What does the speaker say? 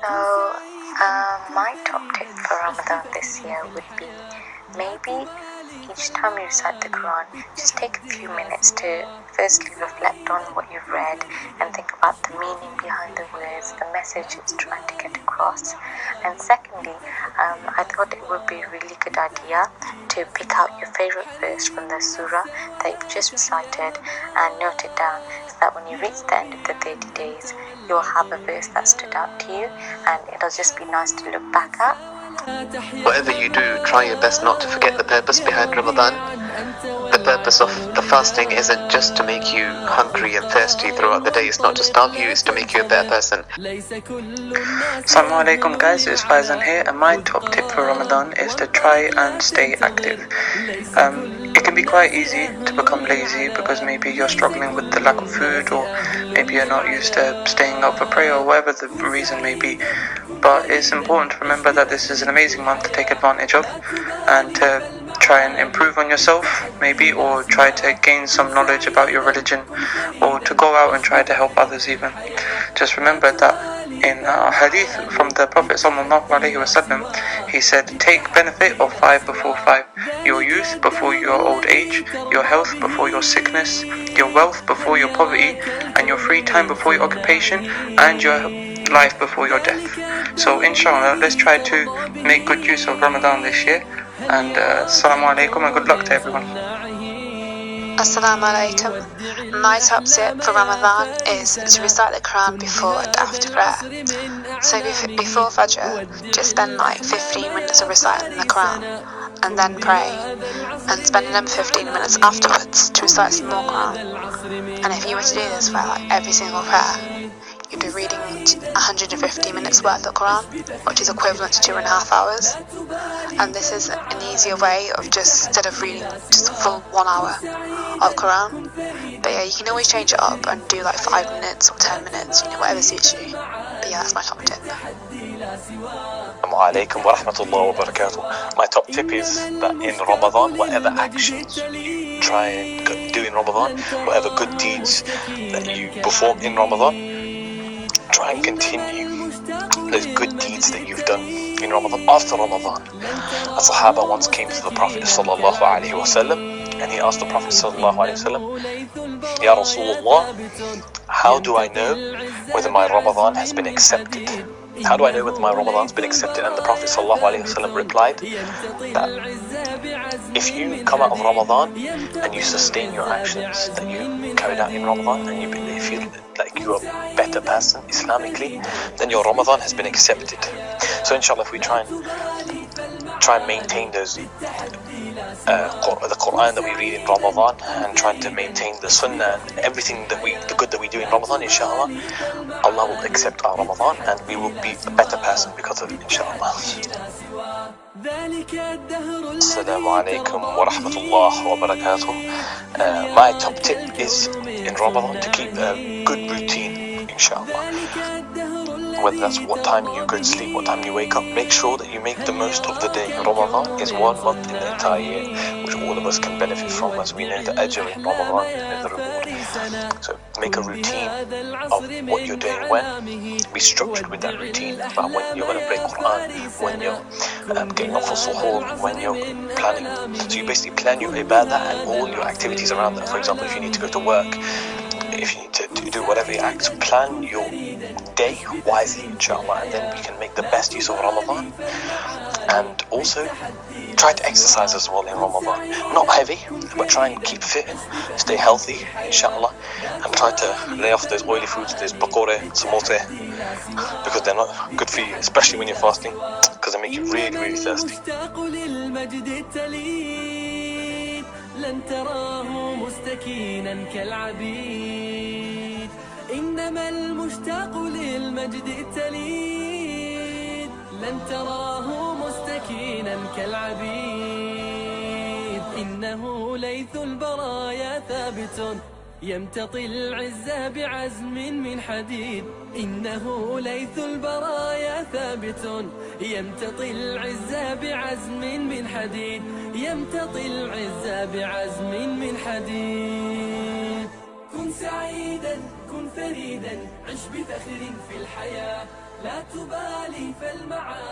My top tip for Ramadan this year would be maybe each time you recite the Quran, just take a few minutes to firstly reflect on what you've read and think about the meaning behind the words, the message it's trying to get across. And secondly, I thought it would be a really good idea to pick out your favorite verse from the surah that you've just recited and note it down, so that when you reach the end of the 30 days, you'll have a verse that stood out to you and it'll just be nice to look back at. Whatever you do, try your best not to forget the purpose behind Ramadan. The purpose of the fasting isn't just to make you hungry and thirsty throughout the day. It's not to starve you, it's to make you a better person. Assalamu alaikum guys, it's Faizan here, and my top tip for Ramadan is to try and stay active. It can be quite easy to become lazy because maybe you're struggling with the lack of food, or maybe you're not used to staying up for prayer, or whatever the reason may be. But it's important to remember that this is an amazing month to take advantage of and to try and improve on yourself maybe, or try to gain some knowledge about your religion, or to go out and try to help others even. Just remember that in a hadith from the Prophet ﷺ, he said, take benefit of 5 before 5, your youth before your old age, your health before your sickness, your wealth before your poverty, and your free time before your occupation, and your life before your death. So inshallah, let's try to make good use of Ramadan this year, and assalamu alaikum and good luck to everyone. Assalamu alaikum. My top tip for Ramadan is to recite the Quran before and after prayer. So before Fajr, just spend like 15 minutes of reciting the Quran and then pray, and spend another 15 minutes afterwards to recite some more Quran. And if you were to do this for like every single prayer, you'd be reading 150 minutes worth of Quran, which is equivalent to 2.5 hours. And this is an easier way of just, instead of reading just a full 1 hour of Quran. But yeah, you can always change it up and do like 5 minutes or 10 minutes, whatever suits you. But yeah, that's my top tip. Assalamu alaikum wa rahmatullahi wa barakatuh. My top tip is that in Ramadan, whatever actions you try and do in Ramadan, whatever good deeds that you perform in Ramadan, try and continue those good deeds that you've done in Ramadan after Ramadan. A Sahaba once came to the Prophet sallallahu alaihi wasallam, and he asked the Prophet sallallahu alaihi wasallam, Ya Rasulullah, how do I know whether my Ramadan has been accepted? How do I know whether my Ramadan has been accepted? And the Prophet sallallahu alaihi wasallam replied that if you come out of Ramadan and you sustain your actions that you carried out in Ramadan, and you feel like you're a better person Islamically, then your Ramadan has been accepted. So inshallah, if we try and maintain those the Quran that we read in Ramadan, and try to maintain the Sunnah and everything the good that we do in Ramadan, inshallah, Allah will accept our Ramadan and we will be a better person because of it, inshallah. Assalamu alaikum wa rahmatullahi wa barakatuh. My top tip is in Ramadan to keep a good routine, inshallah. Whether that's what time you go to sleep, what time you wake up, make sure that you make the most of the day. Ramadan is 1 month in the entire year, which all of us can benefit from, as we know the ajr in Ramadan and the reward. So make a routine of what you're doing when. Be structured with that routine about when you're going to break Quran, when you're getting off for suhoor, when you're planning. So you basically plan your ibadah and all your activities around that. For example, if you need to go to work, if you need to do whatever you act, plan your day wisely, inshallah, and then we can make the best use of Ramadan. And also try to exercise as well in Ramadan. Not heavy, but try and keep fit, stay healthy, inshallah, and try to lay off those oily foods, those pakore, samosa, because they're not good for you, especially when you're fasting, because they make you really, really thirsty. لن تراه مستكينا كالعبيد إنما المشتاق للمجد التليد لن تراه مستكينا كالعبيد إنه ليث البرايا ثابت يمتطي العز بعزم من حديد إنه ليث البرايا ثابت يمتطي العز بعزم من حديد يمتطي العز بعزم من حديد كن سعيدا كن فريدا عش بفخر في الحياة لا تبالي فالمعاني